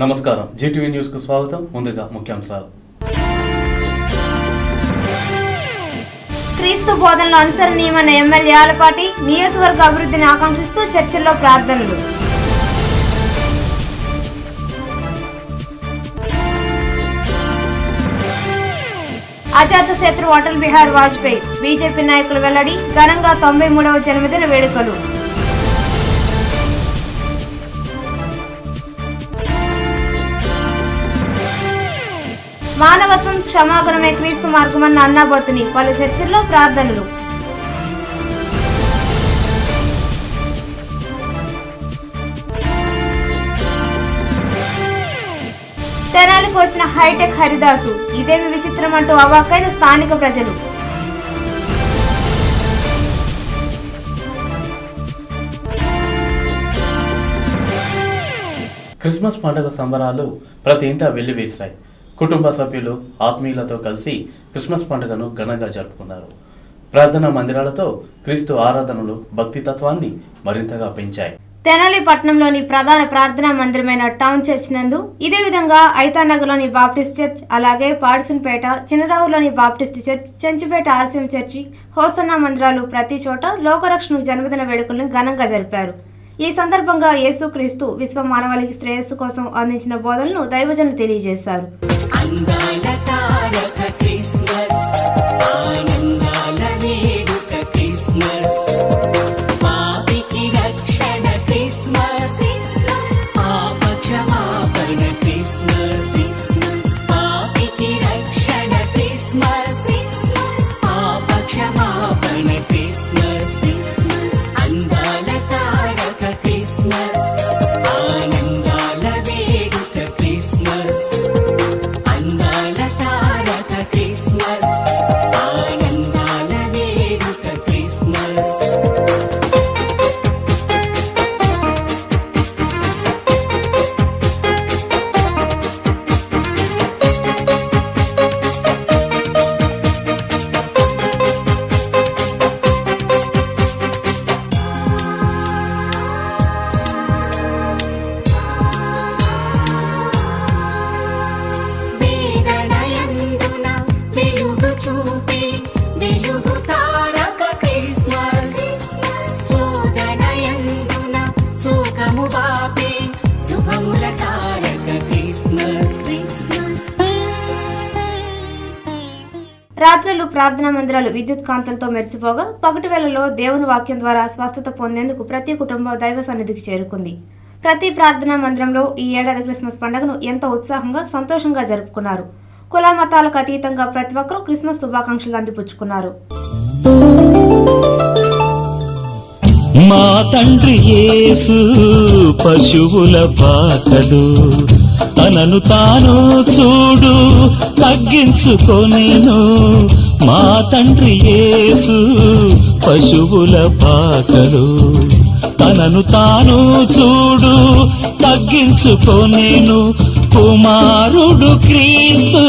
నమస్కారం, Zee TV news కు స్వాగతం. ముందుగా ముఖ్యాంశాలు. క్రీస్తు బోధనలు అనుసరణీయమైన ఎమ్మెల్యే ఆలపాటి నియోజకవర్గ అభివృద్ధిని ఆకాంక్షిస్తూ చర్చల్లో ప్రార్థనలు. అజాతశత్రు అటల్ బిహారీ వాజ్పేయి బీజేపీ నాయకులు వెల్లడి. ఘనంగా 93వ జన్మదిన వేడుకలు. మానవత్వం క్షమాగుణమే క్రీస్తు మార్గమన్న అన్నాబోతుని పలు చర్చల్లో ప్రార్థనలు. తెనాలికి వచ్చిన హైటెక్ హరిదాసు ఇదేమి విచిత్రం అంటూ అవాక్కైన స్థానిక ప్రజలు. క్రిస్మస్ పండుగ సంబరాలు ప్రతి ఇంటా వెల్లివిరిశాయి. కుటుంబ సభ్యులు ఆత్మీయులతో కలిసి క్రిస్మస్ పండుగను ఘనంగా జరుపుకున్నారు. ప్రార్థనా మందిరాలతో క్రీస్తు ఆరాధనలు భక్తితత్వాన్ని మరింతగా పెంచాయి. తెనాలి పట్టణంలోని ప్రధాన ప్రార్థనా మందిరమైన టౌన్ చర్చ్ నందు ఇదే విధంగా ఐతానగర్లోని బాప్టిస్ట్ చర్చ్, అలాగే పాడిసన్పేట చిన్నరావులోని baptist church, Chenchupeta RCM church, hosanna మందిరాలు ప్రతి చోట లోకరక్షణ జన్మదిన వేడుకలను ఘనంగా జరిపారు. ఈ సందర్భంగా యేసుక్రీస్తు విశ్వ మానవాళికి శ్రేయస్సు కోసం అందించిన బోధనలను దైవజనులు తెలియజేశారు. రాత్రులు ప్రార్థనా మందిరాలు విద్యుత్ కాంతులతో మెరిసిపోగా పగటి వేళలో దేవుని వాక్యం ద్వారా స్వస్థత పొందేందుకు ప్రతి కుటుంబం దైవ సన్నిధికి చేరుకుంది. ప్రతి ప్రార్థనా మందిరంలో ఈ ఏడాది క్రిస్మస్ పండుగను ఎంతో ఉత్సాహంగా సంతోషంగా జరుపుకున్నారు. కుల మతాలకు అతీతంగా ప్రతి ఒక్కరూ క్రిస్మస్ శుభాకాంక్షలు అందిపుచ్చుకున్నారు. మా తండ్రి యేసు పశువుల పాకలు తనను తాను చూడు తగ్గించుకొనెను. మా తండ్రి యేసు పశువుల పాకలు తనను తాను చూడు తగ్గించుకొనెను. కుమారుడు క్రీస్తు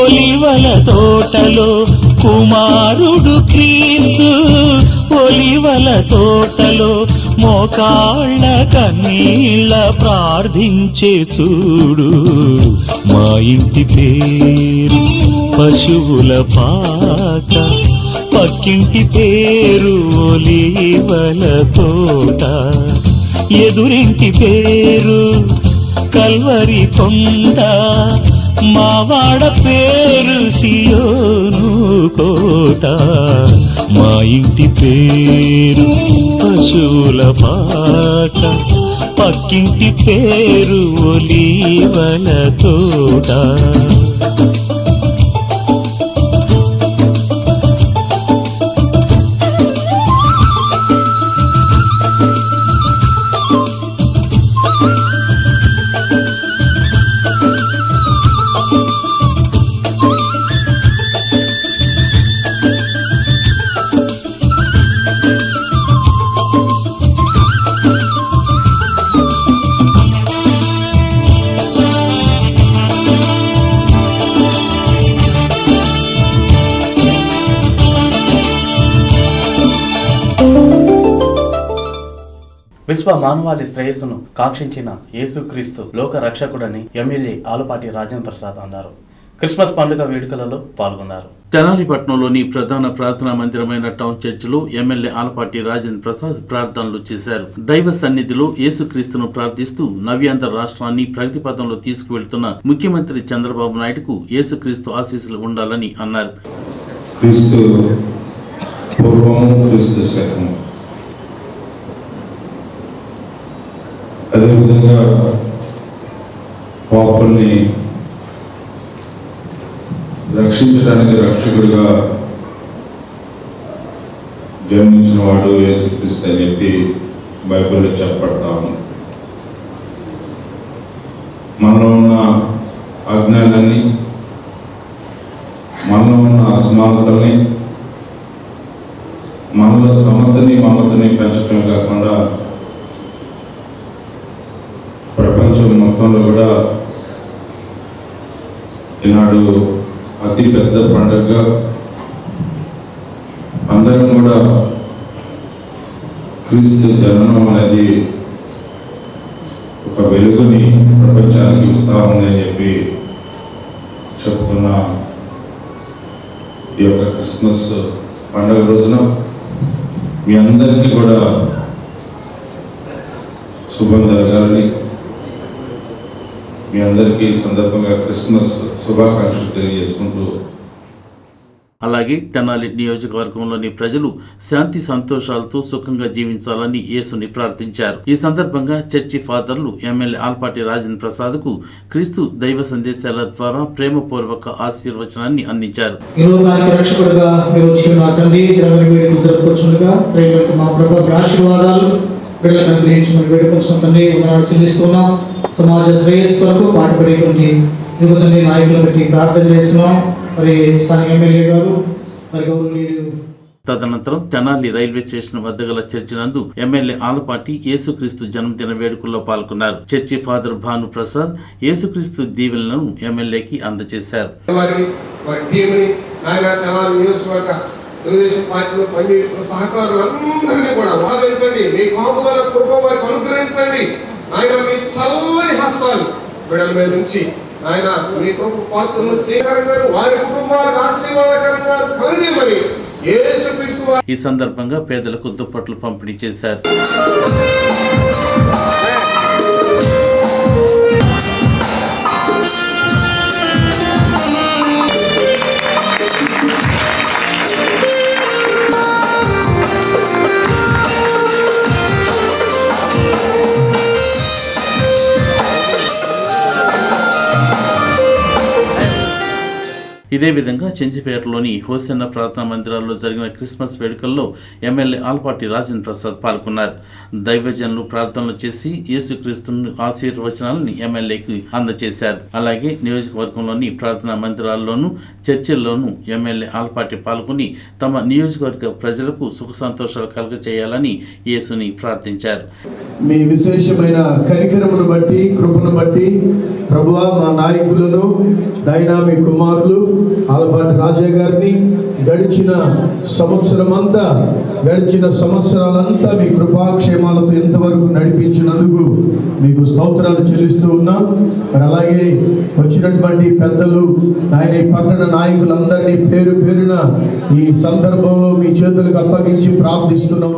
ఒలివల తోటలో, కుమారుడు క్రీస్తు ఒలివల తోటలో మోకాళ్ళ కన్నీళ్ళ ప్రార్థించే చూడు. మా ఇంటి పేరు పశువుల పాక, పక్కింటి పేరు ఒలివల తోట, ఎదురింటి పేరు కల్వరి కొండ, మావాడ పేరు సియోను కోట. మా ఇంటి పేరు పశువుల పాక, పక్కింటి పేరు ఒలివల తోట. విశ్వ మానవాళి శ్రేయస్సును కాంక్షించిన యేసుక్రీస్తు లోక రక్షకుడని ఎమ్మెల్యే ఆలపాటి రాజేంద్ర ప్రసాద్ అన్నారు. క్రిస్మస్ పండుగ వేడుకలలో పాల్గొన్నారు. తెనాలి పట్టణంలోని ప్రధాన ప్రార్థనా మందిరమైన టౌన్ చర్చిలో ఎమ్మెల్యే ఆలపాటి రాజేంద్ర ప్రసాద్ ప్రార్థనలు చేశారు. దైవ సన్నిధిలో యేసుక్రీస్తును ప్రార్థిస్తూ నవ్యాంధ్ర రాష్ట్రాన్ని ప్రగతి పథంలో తీసుకువెళ్తున్న ముఖ్యమంత్రి చంద్రబాబు నాయుడుకు యేసుక్రీస్తు ఆశీస్సులు ఉండాలని అన్నారు. క్రీస్తు పూర్వము క్రీస్తు శకము, అదేవిధంగా పాపుల్ని రక్షించడానికి రక్షకుడిగా జన్మించిన వాడు యేసుక్రీస్తు అని చెప్పి బైబిల్లో చెప్పబడతా ఉంది. మనలో ఉన్న అజ్ఞానాన్ని, మనలో ఉన్న అసమానతల్ని, మనలో సమతని మమతని పెంచడమే కాకుండా ప్రపంచం మొత్తంలో కూడా ఈనాడు అతి పెద్ద పండుగగా అందరం కూడా క్రీస్తు జననం అనేది ఒక వెలుగుని ప్రపంచానికి ఇస్తా ఉందని చెప్పి చెప్పుకున్న ఈ యొక్క క్రిస్మస్ పండుగ రోజున మీ అందరికీ కూడా శుభం జరగాలని, మీ అందరికీ సందర్భంగా క్రిస్మస్ శుభాకాంక్షలు తెలియజేసుకుంటూ, అలాగే తెనాలి నియోజకవర్గంలోని ప్రజలు శాంతి సంతోషాలతో సుఖంగా జీవించాలని యేసుని ప్రార్థించారు. ఈ సందర్భంగా చర్చి ఫాదర్లు ఎమ్మెల్యే ఆలపాటి రాజేంద్ర ప్రసాద్ కు క్రీస్తు దైవ సందేశాల ద్వారా ప్రేమపూర్వక ఆశీర్వచనాన్ని అందించారు. సమాజ శ్రేయస్సు కొరకు పాటుపడేటువంటి యువతని నాయకులను బట్టి ప్రార్థన చేస్తున్నాం. మరి స్థానిక ఎమ్మెల్యే గారు, మరి గౌరవనీయులు. తదనంతరం తెనాలి రైల్వే స్టేషన్ వద్ద గల చర్చి నందు ఎమ్మెల్యే ఆలపాటి యేసుక్రీస్తు జన్మదిన వేడుకల్లో పాల్గొన్నారు. చర్చి ఫాదర్ భాను ప్రసాద్ యేసుక్రీస్తు దీవెనలను ఎమ్మెల్యేకి అందజేశారు. తెలుగుదేశం పార్టీలో పనిచేసిన సహకారులందరినీ కూడా వాదించండి, మీ కాపుదల కృప వారికి అనుగ్రహించండి. ఆయన మీ చల్లని హస్తాలు బిడ్డల మీద నుంచి ఆయన మీ కృప పాత్రను చేయకరంగా వారి కుటుంబాలకు ఆశీర్వాదకరంగా కలిగేమని యేసుక్రీస్తు. ఈ సందర్భంగా పేదలకు దుప్పట్లు పంపిణీ చేశారు. ఇదే విధంగా చెంచిపేటలోని హోసన్న ప్రార్థనా మందిరాల్లో జరిగిన క్రిస్మస్ వేడుకల్లో ఎమ్మెల్యే ఆలపాటి రాజేంద్ర ప్రసాద్ పాల్గొన్నారు. దైవజనులు ప్రార్థనలు చేసి యేసుక్రీస్తును ఆశీర్వచనాలని ఎమ్మెల్యేకి అందజేశారు. అలాగే నియోజకవర్గంలోని ప్రార్థనా మందిరాల్లోనూ చర్చిల్లోనూ ఎమ్మెల్యే ఆలపాటి పాల్గొని తమ నియోజకవర్గ ప్రజలకు సుఖ సంతోషాలు కలుగచేయాలని యేసుని ప్రార్థించారు. మీ విశేషమైన కనికరమును బట్టి, కృపను బట్టి ప్రభువా, మా నాయకులను, డైనామి కుమారులు ఆలపాటి రాజయ్య గారిని గడిచిన సంవత్సరాలంతా మీ కృపాక్షేమాలతో ఇంతవరకు నడిపించినందుకు మీకు స్తోత్రాలు చెల్లిస్తూ ఉన్నాం. మరి అలాగే వచ్చినటువంటి పెద్దలు, ఆయన పట్టణ నాయకులందరినీ పేరు పేరున ఈ సందర్భంలో మీ చేతులకు అప్పగించి ప్రార్థిస్తున్నాం.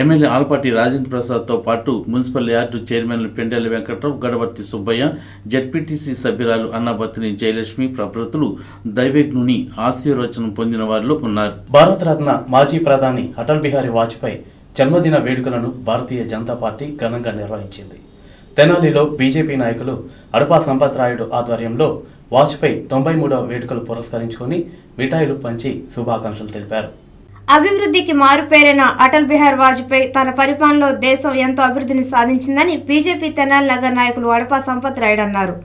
ఎమ్మెల్యే ఆలపాటి రాజేంద్ర ప్రసాద్తో పాటు మున్సిపల్ యార్డు చైర్మన్లు పెండెల వెంకట్రావు, గడవర్తి సుబ్బయ్య, జెడ్పీటీసీ సభ్యురాలు అన్నబత్తిని జయలక్ష్మి ప్రభృతులు దైవజ్ఞుని ఆశీర్వచనం పొందిన వారిలో ఉన్నారు. భారతరత్న మాజీ ప్రధాని అటల్ బిహారీ వాజ్పేయి జన్మదిన వేడుకలను భారతీయ జనతా పార్టీ ఘనంగా నిర్వహించింది. తెనాలిలో బీజేపీ నాయకులు అడపా సంపత్రాయుడు ఆధ్వర్యంలో వాజ్పేయి 93వ వేడుకలు పురస్కరించుకొని మిఠాయిలు పంచి శుభాకాంక్షలు తెలిపారు. అభివృద్ధికి మారుపేరైన అటల్ బిహారీ వాజ్పేయి తన పరిపాలనలో దేశం ఎంతో అభివృద్ధిని సాధించిందని బీజేపీ తెనాలి నగర్ నాయకులు అడపా సంపత్ రాయుడు అన్నారు.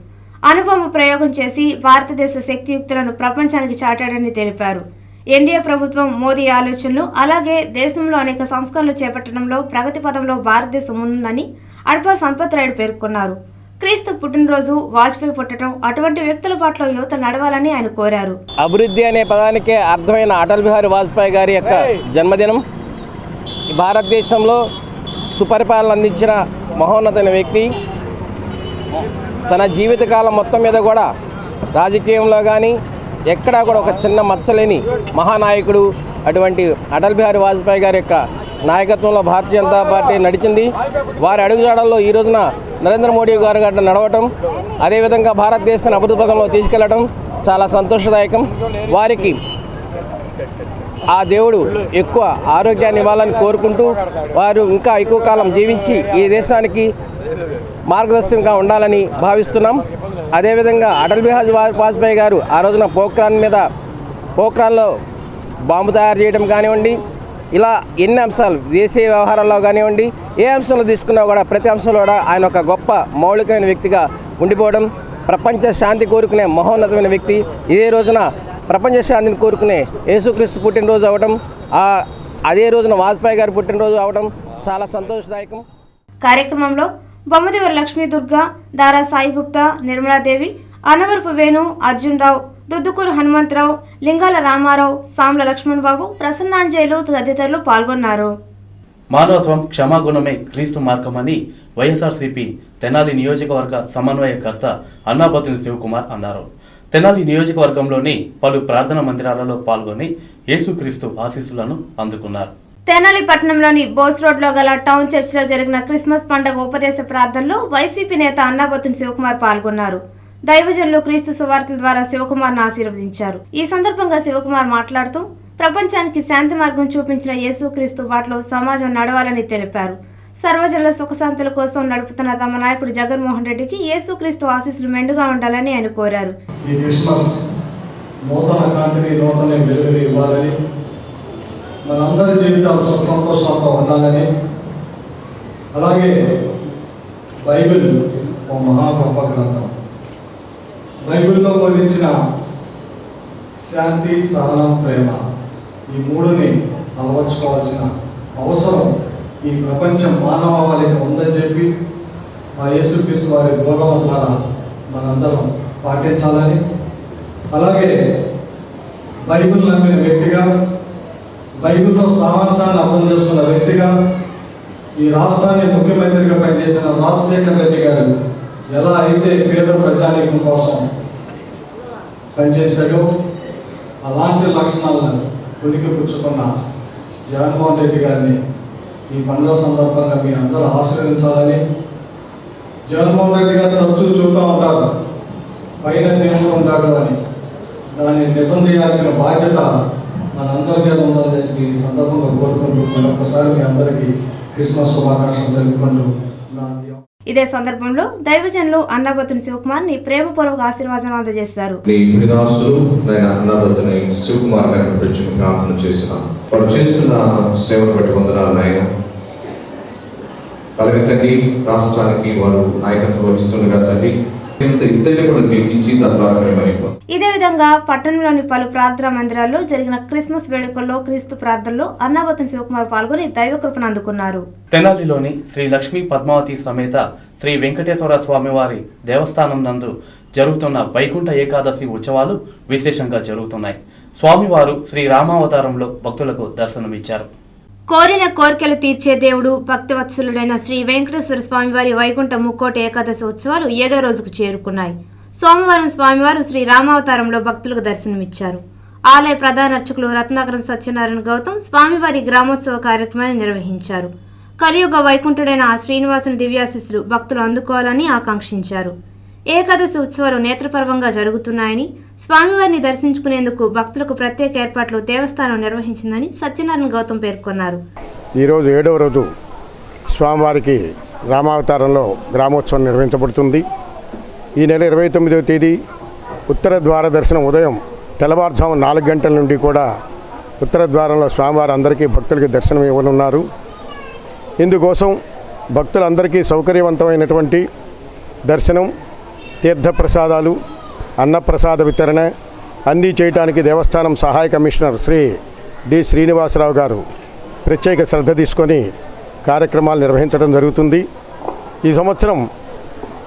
అణుబాంబు ప్రయోగం చేసి భారతదేశ శక్తియుక్తులను ప్రపంచానికి చాటాడని తెలిపారు. ఎన్డీఏ ప్రభుత్వం మోదీ ఆలోచనలు అలాగే దేశంలో అనేక సంస్కరణలు చేపట్టడంలో ప్రగతి పదంలో భారతదేశం ముందుందని అడపా సంపత్ రాయుడు పేర్కొన్నారు. క్రీస్తు పుట్టినరోజు వాజ్పేయి పుట్టడం అటువంటి వ్యక్తుల పట్ల యువత నడవాలని ఆయన కోరారు. అభివృద్ధి అనే పదానికే అర్థమైన అటల్ బిహారీ వాజ్పేయి గారి యొక్క జన్మదినం. భారతదేశంలో సుపరిపాలన అందించిన మహోన్నతమైన వ్యక్తి. తన జీవితకాలం మొత్తం మీద కూడా రాజకీయంలో కానీ ఎక్కడా కూడా ఒక చిన్న మచ్చలేని మహానాయకుడు. అటువంటి అటల్ బిహారీ వాజ్పేయి గారి యొక్క నాయకత్వంలో భారతీయ జనతా పార్టీ నడిచింది. వారి అడుగుజాడల్లో ఈ రోజున నరేంద్ర మోడీ గారు నడవటం, అదేవిధంగా భారతదేశాన్ని అభివృద్ధి పథంలో తీసుకెళ్లడం చాలా సంతోషదాయకం. వారికి ఆ దేవుడు ఎక్కువ ఆరోగ్యాన్ని ఇవ్వాలని కోరుకుంటూ వారు ఇంకా ఎక్కువ కాలం జీవించి ఈ దేశానికి మార్గదర్శకంగా ఉండాలని భావిస్తున్నాం. అదేవిధంగా అటల్ బిహారీ వాజ్పేయి గారు ఆ రోజున పోఖ్రాన్లో బాంబు తయారు చేయడం కానివ్వండి, ఇలా ఎన్ని అంశాలు దేశీయ వ్యవహారాల్లో కానివ్వండి, ఏ అంశంలో తీసుకున్నా కూడా ప్రతి అంశంలో కూడా ఆయన ఒక గొప్ప మౌలికమైన వ్యక్తిగా ఉండిపోవడం, ప్రపంచ శాంతి కోరుకునే మహోన్నతమైన వ్యక్తి. ఇదే రోజున ప్రపంచ శాంతిని కోరుకునే యేసుక్రీస్తు పుట్టినరోజు అవడం, అదే రోజున వాజ్పేయి గారి పుట్టినరోజు అవడం చాలా సంతోషదాయకం. కార్యక్రమంలో బొమ్మదేవర లక్ష్మీ దుర్గా, దారా సాయి గుప్తా, నిర్మలాదేవి, అనవరపు వేణు, అర్జున్ రావు, దుద్దుకూరు హనుమంతరావు, లింగాల రామారావు, సామ్ల లక్ష్మణ్ బాబు, ప్రసన్నాంజయులు తదితరులు పాల్గొన్నారు. మానవత్వం క్షమాగుణమే క్రీస్తు మార్గమని వైఎస్ఆర్సీపీ తెనాలి నియోజకవర్గ సమన్వయకర్త అన్నాబత్తుని శివకుమార్ అన్నారు. తెనాలి నియోజకవర్గంలోని పలు ప్రార్థనా మందిరాలలో పాల్గొని యేసుక్రీస్తు ఆశీస్సులను అందుకున్నారు. తెనాలి పట్టణంలోని బోస్ రోడ్లో గల టౌన్ చర్చిలో జరిగిన క్రిస్మస్ పండుగ ఉపదేశ ప్రార్థనలో వైసీపీ నేత అన్నాబత్తుని శివకుమార్ పాల్గొన్నారు. దైవజనులు క్రీస్తు సువార్తల ద్వారా శివకుమార్ను ఆశీర్వదించారు. ఈ సందర్భంగా శివకుమార్ మాట్లాడుతూ ప్రపంచానికి శాంతి మార్గం చూపించిన యేసుక్రీస్తు బాటలో సమాజం నడవాలని తెలిపారు. సర్వజనుల సుఖశాంతుల కోసం నడుపుతున్న తమ నాయకుడు జగన్మోహన్ రెడ్డికి యేసుక్రీస్తు ఆశీస్సులు మెండుగా ఉండాలని ఆయన కోరారు. ఈ క్రిస్మస్ నూతన కాంతిని, నూతన వెలుగుని ఇవ్వాలని, మనందరి జీవితాలు సుఖ సంతోషాలతో ఉండాలని, అలాగే బైబిల్ ఒక మహా గొప్ప గ్రంథం. బైబిల్లో బోధించిన శాంతి, సహనం, ప్రేమ ఈ మూడుని అలవర్చుకోవాల్సిన అవసరం ఈ ప్రపంచం మానవాళికి ఉందని చెప్పి ఆ యేసుక్రీస్తు వారి బోధన ద్వారా మనందరం పాటించాలని, అలాగే బైబిల్ నమ్మిన వ్యక్తిగా, బైబిల్లో సారాంశాన్ని అర్థం చేసుకున్న వ్యక్తిగా, ఈ రాష్ట్రాన్ని ముఖ్యమంత్రిగా పనిచేసిన రాజశేఖర రెడ్డి గారు ఎలా అయితే పేద ప్రజానీకం కోసం పనిచేశాడో అలాంటి లక్షణాలను పుణికిపుచ్చుకున్న జగన్మోహన్ రెడ్డి గారిని ఈ పండుగ సందర్భంగా మీ అందరూ ఆశీర్వదించాలని. జగన్మోహన్ రెడ్డి గారు తరచూ చూస్తూ ఉంటారు పైన దేవుడు ఉంటాడు అని. దాన్ని నిజం చేయాల్సిన బాధ్యత మనందరి మీద ఉందని ఈ సందర్భంగా కోరుకుంటూ మరొకసారి మీ అందరికీ క్రిస్మస్ శుభాకాంక్షలు తెలుపుకుంటూ ఇదే సందర్భంలో దైవజనులు అన్నాబత్తుని శివకుమార్ ని ప్రేమపూర్వక ఆశీర్వాదం అందజేశారు. అన్నాబత్తుని శివకుమార్ గారిని గురించి ప్రార్థన చేస్తున్నాను. వారు చేస్తున్న సేవను బట్టి వందనాలు నాయన. అలాగే తండ్రి, రాష్ట్రానికి వారు నాయకత్వం వహిస్తుండగా తండ్రి ఇదే విధంగా పట్టణంలోని పలు ప్రార్థనా మందిరాల్లో జరిగిన క్రిస్మస్ వేడుకల్లో క్రీస్తు ప్రార్థనలో అన్నాబత్తుని శివకుమార్ పాల్గొని దైవ కృపను అందుకున్నారు. తెనాలిలోని శ్రీ లక్ష్మీ పద్మావతి సమేత శ్రీ వెంకటేశ్వర స్వామివారి దేవస్థానం నందు జరుగుతున్న వైకుంఠ ఏకాదశి ఉత్సవాలు విశేషంగా జరుగుతున్నాయి. స్వామివారు శ్రీ రామావతారంలో భక్తులకు దర్శనమిచ్చారు. కోరిన కోరికలు తీర్చే దేవుడు భక్తివత్సలుడైన శ్రీ వెంకటేశ్వర స్వామివారి వైకుంఠ ముక్కోటి ఏకాదశి ఉత్సవాలు 7వ రోజుకు చేరుకున్నాయి. సోమవారం స్వామివారు శ్రీ రామావతారంలో భక్తులకు దర్శనమిచ్చారు. ఆలయ ప్రధాన అర్చకులు రత్నాకరం సత్యనారాయణ గౌతమ్ స్వామివారి గ్రామోత్సవ కార్యక్రమాన్ని నిర్వహించారు. కలియుగ వైకుంఠుడైన ఆ శ్రీనివాసుని దివ్యాశీస్సులు భక్తులు అందుకోవాలని ఆకాంక్షించారు. ఏకాదశి ఉత్సవాలు నేత్రపర్వంగా జరుగుతున్నాయని, స్వామివారిని దర్శించుకునేందుకు భక్తులకు ప్రత్యేక ఏర్పాట్లు దేవస్థానం నిర్వహించిందని సత్యనారాయణ గౌతమ్ పేర్కొన్నారు. ఈరోజు 7వ రోజు స్వామివారికి రామావతారంలో గ్రామోత్సవం నిర్వహించబడుతుంది. ఈ నెల 29వ తేదీ ఉత్తర ద్వార దర్శనం ఉదయం తెల్లవారుజాము 4 గంటల నుండి కూడా ఉత్తర ద్వారంలో స్వామివారు అందరికీ భక్తులకి దర్శనం ఇవ్వనున్నారు. ఇందుకోసం భక్తులందరికీ సౌకర్యవంతమైనటువంటి దర్శనం, తీర్థప్రసాదాలు, అన్నప్రసాద వితరణ అన్నీ చేయడానికి దేవస్థానం సహాయ కమిషనర్ శ్రీ డి శ్రీనివాసరావు గారు ప్రత్యేక శ్రద్ధ తీసుకొని కార్యక్రమాలు నిర్వహించడం జరుగుతుంది. ఈ సంవత్సరం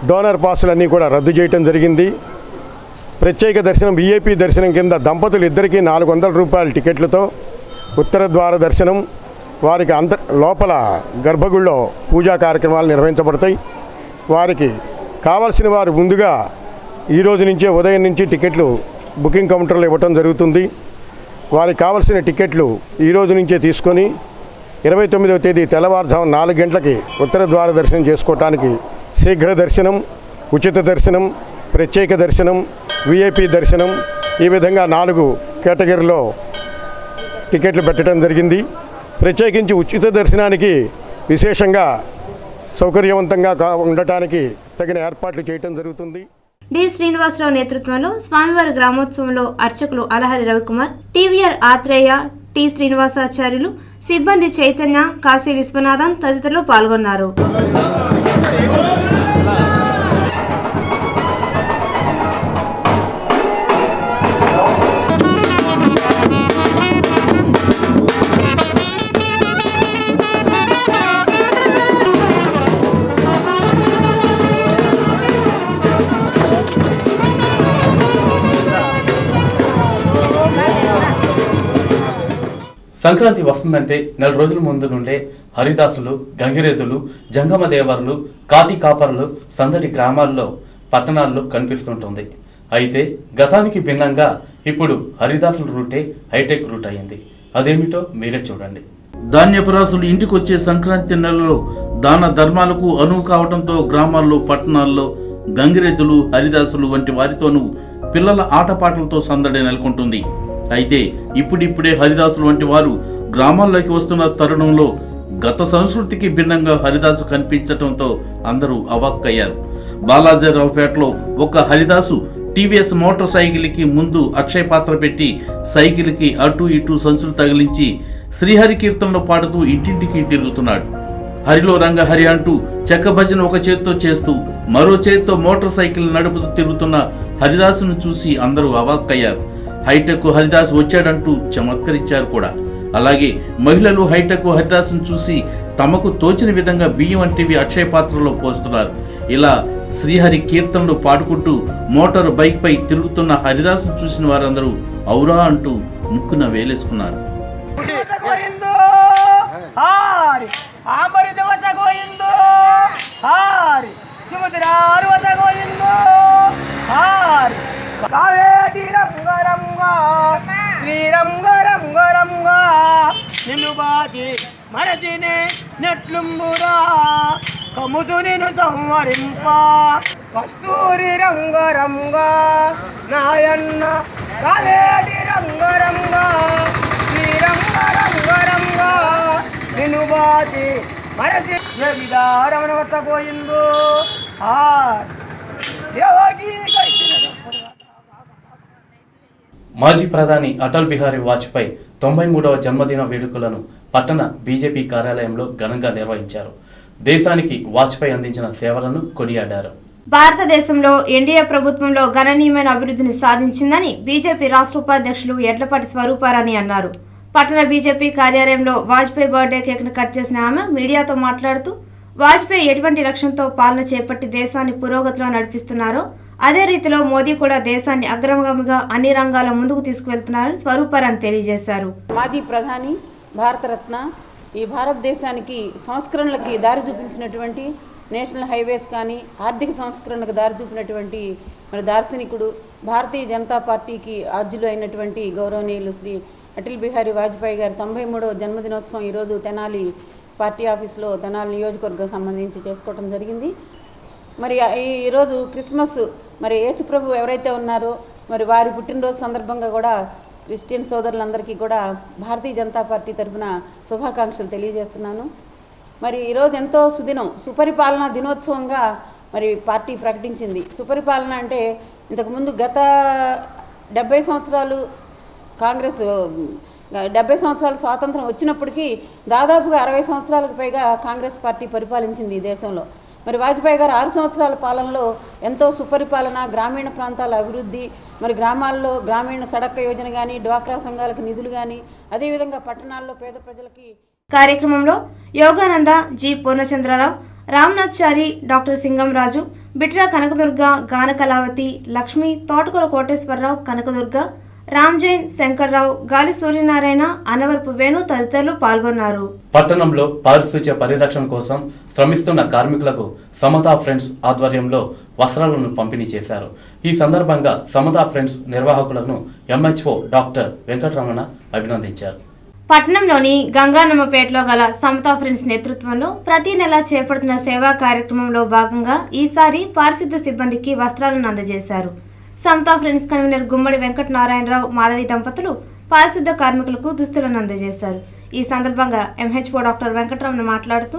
డోనర్ పాసులన్నీ కూడా రద్దు చేయడం జరిగింది. ప్రత్యేక దర్శనం విఐపి దర్శనం కింద దంపతులు ఇద్దరికీ 400 రూపాయల టికెట్లతో ఉత్తర ద్వార దర్శనం, వారికి లోపల గర్భగుడిలో పూజా కార్యక్రమాలు నిర్వహించబడతాయి. వారికి కావాల్సిన వారు ముందుగా ఈరోజు నుంచే ఉదయం నుంచి టికెట్లు బుకింగ్ కౌంటర్లో ఇవ్వటం జరుగుతుంది. వారికి కావాల్సిన టికెట్లు ఈరోజు నుంచే తీసుకొని 29వ తేదీ తెల్లవారుజాము 4 గంటలకి ఉత్తర ద్వార దర్శనం చేసుకోవటానికి శీఘ్ర దర్శనం, ఉచిత దర్శనం, ప్రత్యేక దర్శనం, విఐపి దర్శనం ఈ విధంగా 4 కేటగిరీలో టికెట్లు పెట్టడం జరిగింది. ప్రత్యేకించి ఉచిత దర్శనానికి విశేషంగా సౌకర్యవంతంగా ఉండటానికి తగిన ఏర్పాట్లు చేయడం జరుగుతుంది. డి శ్రీనివాసరావు నేతృత్వంలో స్వామివారి గ్రామోత్సవంలో అర్చకులు అలహరి రవికుమార్, టీవీఆర్ ఆత్రేయ, టి శ్రీనివాసాచార్యులు, సిబ్బంది చైతన్య, కాశీ విశ్వనాథన్ తదితరులు పాల్గొన్నారు. సంక్రాంతి వస్తుందంటే నెల రోజుల ముందు నుండే హరిదాసులు, గంగిరెద్దులు, జంగమ దేవర్లు, కాటి కాపర్లు సందడి గ్రామాల్లో, పట్టణాల్లో కనిపిస్తుంటుంది. అయితే గతానికి భిన్నంగా ఇప్పుడు హరిదాసుల రూటే హైటెక్ రూట్ అయింది. అదేమిటో మీరే చూడండి. ధాన్యపు రాసులు ఇంటికొచ్చే సంక్రాంతి నెలలో దాన ధర్మాలకు అనువు కావడంతో గ్రామాల్లో, పట్టణాల్లో గంగిరెద్దులు, హరిదాసులు వంటి వారితోనూ పిల్లల ఆటపాటలతో సందడి నెలకొంటుంది. అయితే ఇప్పుడిప్పుడే హరిదాసులు వంటి వారు గ్రామాల్లోకి వస్తున్న తరుణంలో గత సంస్కృతికి భిన్నంగా హరిదాసు కనిపించడంతో అందరూ అవాక్కయ్యారు. బాలాజీరావుపేటలో ఒక హరిదాసు టీవీఎస్ మోటార్ సైకిల్కి ముందు అక్షయ పాత్ర పెట్టి సైకిల్కి అటు ఇటు సంచులు తగిలించి శ్రీహరి కీర్తనలో పాడుతూ ఇంటింటికి తిరుగుతున్నాడు. హరిలో రంగ హరి అంటూ చెక్క భజన ఒక చేత్తో చేస్తూ మరో చేత్తో మోటార్ సైకిల్ నడుపుతూ తిరుగుతున్న హరిదాసును చూసి అందరూ అవాక్కయ్యారు. హైటెక్ హరిదాస్ వచ్చాడంటూ చమత్కరించారు కూడా. అలాగే మహిళలు హైటెక్ హరిదాసును చూసి తమకు తోచిన విధంగా బియ్యం వంటివి అక్షయ పాత్రలో పోస్తున్నారు. ఇలా శ్రీహరి కీర్తనలు పాడుకుంటూ మోటారు బైక్ పై తిరుగుతున్న హరిదాసును చూసిన వారందరూ ఔరా అంటూ ముక్కున వేలేసుకున్నారు. మరచినే నెట్లుంబురా కముదు నిన్ను సంవరింప కస్తూరి రంగరంగా నాయన్న కావేటి రంగరంగా శ్రీరంగరంగరంగా నిన్ను బాచి మరచి రమణ వద్ద పోయిందో దేవకి మాజీ ప్రధాని అటల్ బిహారీ వాజ్పేయి 93వ జన్మదిన వేడుకలను పట్టణ బీజేపీ కార్యాలయంలో ఘనంగా నిర్వహించారు. దేశానికి వాజ్పేయి అందించిన సేవలను కొనియాడారు. భారతదేశంలో ఎన్డీఏ ప్రభుత్వంలో గణనీయమైన అభివృద్ధిని సాధించిందని బీజేపీ రాష్ట్ర ఉపాధ్యక్షులు ఎడ్లపాటి స్వరూపారాణి అన్నారు. పట్టణ బీజేపీ కార్యాలయంలో వాజ్పేయి బర్త్డే కేక్ను కట్ చేసిన ఆమె మీడియాతో మాట్లాడుతూ వాజ్పేయి ఎటువంటి లక్ష్యంతో పాలన చేపట్టి దేశాన్ని పురోగతిలో నడిపిస్తున్నారో అదే రీతిలో మోదీ కూడా దేశాన్ని అగ్రగామిగా అన్ని రంగాల ముందుకు తీసుకువెళ్తున్నారని స్వరూపారాణి తెలియజేశారు. మాజీ ప్రధాని, భారతరత్న, ఈ భారతదేశానికి సంస్కరణలకి దారి చూపించినటువంటి నేషనల్ హైవేస్ కానీ ఆర్థిక సంస్కరణకు దారి చూపినటువంటి మరి దార్శనికుడు, భారతీయ జనతా పార్టీకి ఆద్యులు అయినటువంటి గౌరవనీయులు శ్రీ అటల్ బిహారీ వాజ్పేయి గారి 93వ జన్మదినోత్సవం ఈరోజు తెనాలి పార్టీ ఆఫీస్లో తెనాలి నియోజకవర్గం సంబంధించి చేసుకోవడం జరిగింది. మరి ఈరోజు క్రిస్మస్, మరి యేసుప్రభు ఎవరైతే ఉన్నారో మరి వారి పుట్టినరోజు సందర్భంగా కూడా క్రిస్టియన్ సోదరులందరికీ కూడా భారతీయ జనతా పార్టీ తరఫున శుభాకాంక్షలు తెలియజేస్తున్నాను. మరి ఈరోజు ఎంతో సుదినం, సుపరిపాలన దినోత్సవంగా మరి పార్టీ ప్రకటించింది. సుపరిపాలన అంటే ఇంతకుముందు గత 70 సంవత్సరాలు కాంగ్రెస్ 70 సంవత్సరాల స్వాతంత్రం వచ్చినప్పటికీ దాదాపుగా 60 సంవత్సరాలకు పైగా కాంగ్రెస్ పార్టీ పరిపాలించింది ఈ దేశంలో. మరి వాజ్పేయి గారు 6 సంవత్సరాల పాలనలో ఎంతో సుపరిపాలన, గ్రామీణ ప్రాంతాల అభివృద్ధి, మరి గ్రామాల్లో గ్రామీణ సడక్క యోజన కానీ, డ్వాక్రా సంఘాలకు నిధులు కానీ, అదేవిధంగా పట్టణాల్లో పేద ప్రజలకి. కార్యక్రమంలో యోగానంద, జి పూర్ణచంద్రరావు, రామ్నాథ్చారి, డాక్టర్ సింగంరాజు, బిట్రా కనకదుర్గ, గాన కళావతి, లక్ష్మి, తోటకూర కోటేశ్వరరావు, కనకదుర్గ, రామ్జైన్, శంకర్రావు, గాలి సూర్యనారాయణ, అనవరపు వేణు తదితరులు పాల్గొన్నారు. పట్టణంలో పారిశుధ్య పరిరక్షణ కోసం శ్రమిస్తున్న కార్మికులకు సమతా ఫ్రెండ్స్ ఆధ్వర్యంలో వస్త్రాలను పంపిణీ చేశారు. ఈ సందర్భంగా సమతా ఫ్రెండ్స్ నిర్వాహకులను ఎంహెచ్ఓ డాక్టర్ వెంకటరమణ అభినందించారు. పట్టణంలోని గంగానమ్మపేటలో గల సమతా ఫ్రెండ్స్ నేతృత్వంలో ప్రతి నెల చేపడుతున్న సేవా కార్యక్రమంలో భాగంగా ఈసారి పారిశుద్ధ్య సిబ్బందికి వస్త్రాలను అందజేశారు. సమతా ఫ్రెండ్స్ కన్వీనర్ గుమ్మడి వెంకటనారాయణరావు, మాధవి దంపతులు పారిశుద్ధ్య కార్మికులకు దుస్తులను అందజేశారు. ఈ సందర్భంగా ఎంహెచ్ఓ డాక్టర్ వెంకటరమణ మాట్లాడుతూ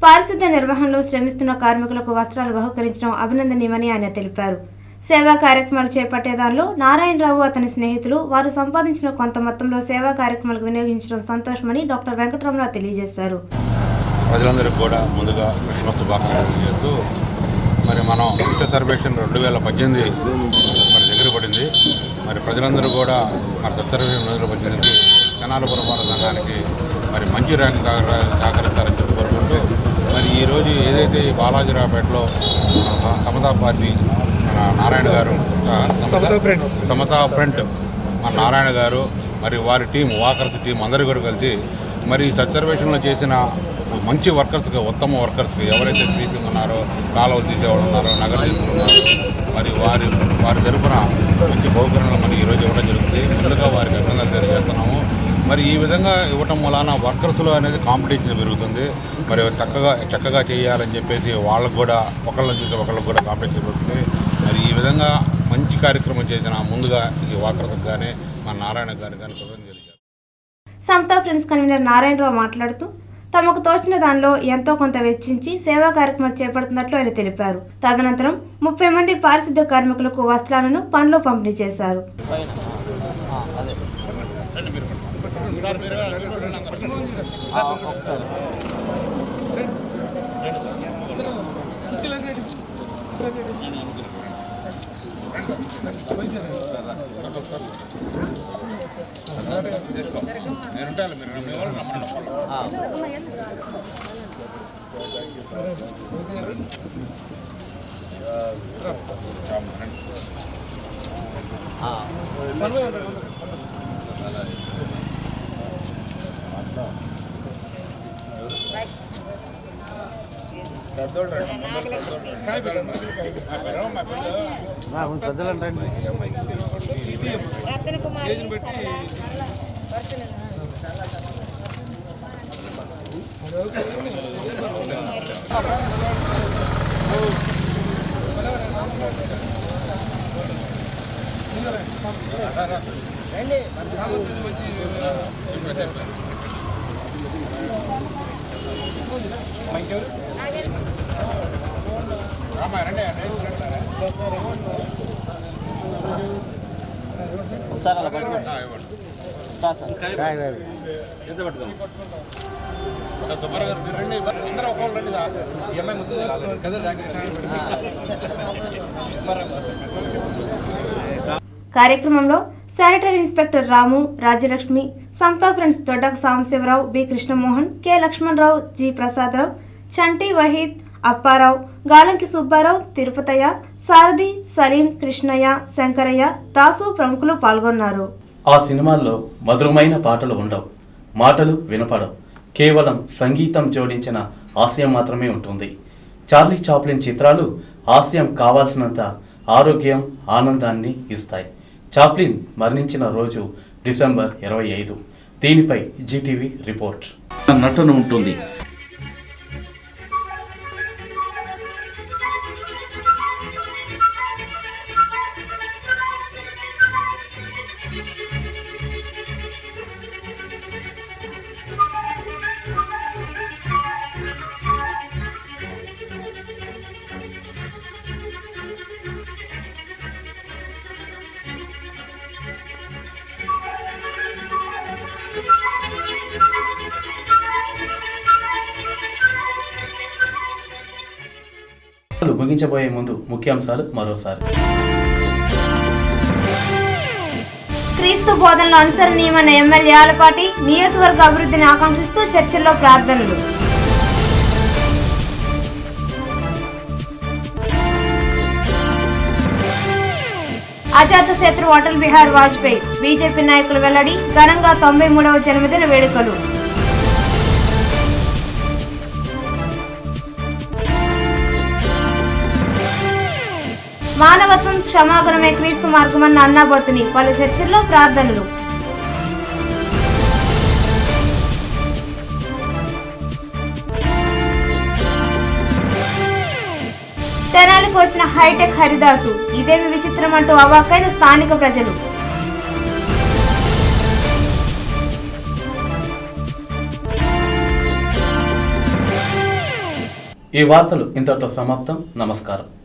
పారిశుద్ధ్య నిర్వహణలో శ్రమిస్తున్న కార్మికులకు వస్త్రాలు బహుకరించడం అభినందనీయమని ఆయన తెలిపారు. సేవా కార్యక్రమాలు చేపట్టే దానిలో నారాయణరావు, అతని స్నేహితులు వారు సంపాదించిన కొంత మొత్తంలో సేవా కార్యక్రమాలకు వినియోగించడం సంతోషమని డాక్టర్ వెంకటరమణ తెలియజేశారు. ప్రజలందరికీ కూడా ముందుగా క్రిస్మస్ శుభాకాంక్షలు చేస్తూ మరి మనం ఉచిత సర్వేక్షణ 2018 మరి దగ్గర పడింది. మరి ప్రజలందరూ కూడా మరి సర్వేక్షణ 2018కి తెనాలి పురపాలక సంఘానికి మరి మంచి ర్యాంక్ సహకరిస్తారని చెప్పి కోరుకుంటూ మరి ఈరోజు ఏదైతే బాలాజీరావుపేటలో సమతా పార్టీ మన నారాయణ గారు, సమతా ఫ్రంట్ మన నారాయణ గారు మరి వారి టీం, వాకర్స్ టీం అందరూ కూడా కలిసి మరి సర్వేక్షణలో చేసిన మంచి వర్కర్స్కి, ఉత్తమ వర్కర్స్కి ఎవరైతే స్వీపింగ్ ఉన్నారో, కాలువలు తీసేవాళ్ళు ఉన్నారో, నగర తీసుకున్నారో మరి వారి తరపున మంచి బహుకరణలు మరి ఈరోజు ఇవ్వడం జరుగుతుంది. ముందుగా వారికి అభినందనలు తెలియజేస్తున్నాము. మరి ఈ విధంగా ఇవ్వటం వలన వర్కర్స్లో అనేది కాంపిటీషన్ పెరుగుతుంది. మరి చక్కగా చేయాలని చెప్పేసి వాళ్ళకు కూడా ఒకళ్ళని చూసి ఒకళ్ళకి కూడా కాంపిటీషన్ పెరుగుతుంది. మరి ఈ విధంగా మంచి కార్యక్రమం చేసిన ముందుగా ఈ వాకర్స్కి కానీ మన నారాయణ గారికి కానీ కృతజ్ఞతలు తెలియజేస్తాను. సమతా ఫ్రెండ్స్ కన్వీనర్ నారాయణరావు మాట్లాడుతూ తమకు తోచిన దానిలో ఎంతో కొంత వెచ్చించి సేవా కార్యక్రమాలు చేపడుతున్నట్లు ఆయన తెలిపారు. తదనంతరం 30 మంది పారిశుద్ధ్య కార్మికులకు వస్త్రాలను పండ్లు పంపిణీ చేశారు. కార్యక్రమంలో sanitary inspector Ramu, Rajyalakshmi, Samata friends Doddaka Sambasivarao, B Krishnamohan, K Lakshmanarao, G Prasadarao, Chanti Waheed, Apparao, Galanki Subbarao, Tirupatayya, Sarathi, Salim, Krishnayya, Shankarayya, Dasu ప్రముఖులు పాల్గొన్నారు. ఆ సినిమాల్లో మధురమైన పాటలు ఉండవు, మాటలు వినపడవు, కేవలం సంగీతం జోడించిన హాస్యం మాత్రమే ఉంటుంది. చార్లీ చాప్లిన్ చిత్రాలు హాస్యం కావాల్సినంత ఆరోగ్యం, ఆనందాన్ని ఇస్తాయి. చాప్లిన్ మరణించిన రోజు డిసెంబర్ 25. దీనిపై జీటీవీ రిపోర్ట్. నటన ఉంటుంది. ముగించబోయే ముందు ముఖ్యాంశాలు మరోసారి. క్రీస్తు బోధనలు అనుసరణీయమైన ఎమ్మెల్యే ఆలపాటి నియోజకవర్గ అభివృద్ధిని ఆకాంక్షిస్తూ చర్చిల్లో ప్రార్థనలు. అజాతశత్రు అటల్ బిహారీ వాజ్పేయి బీజేపీ నాయకులు వెల్లడి, ఘనంగా 93వ జన్మదిన వేడుకలు. మానవత్వం క్షమాగుణమే క్రీస్తు మార్గమన్న అన్నాబోతుని పలు చర్చిల్లో ప్రార్థనలు. తెనాలికి వచ్చిన హైటెక్ హరిదాసు, ఇదేమి విచిత్రం అంటూ అవాక్కైన స్థానిక ప్రజలు. ఈ వార్తలు ఇంతటితో సమాప్తం. నమస్కారం.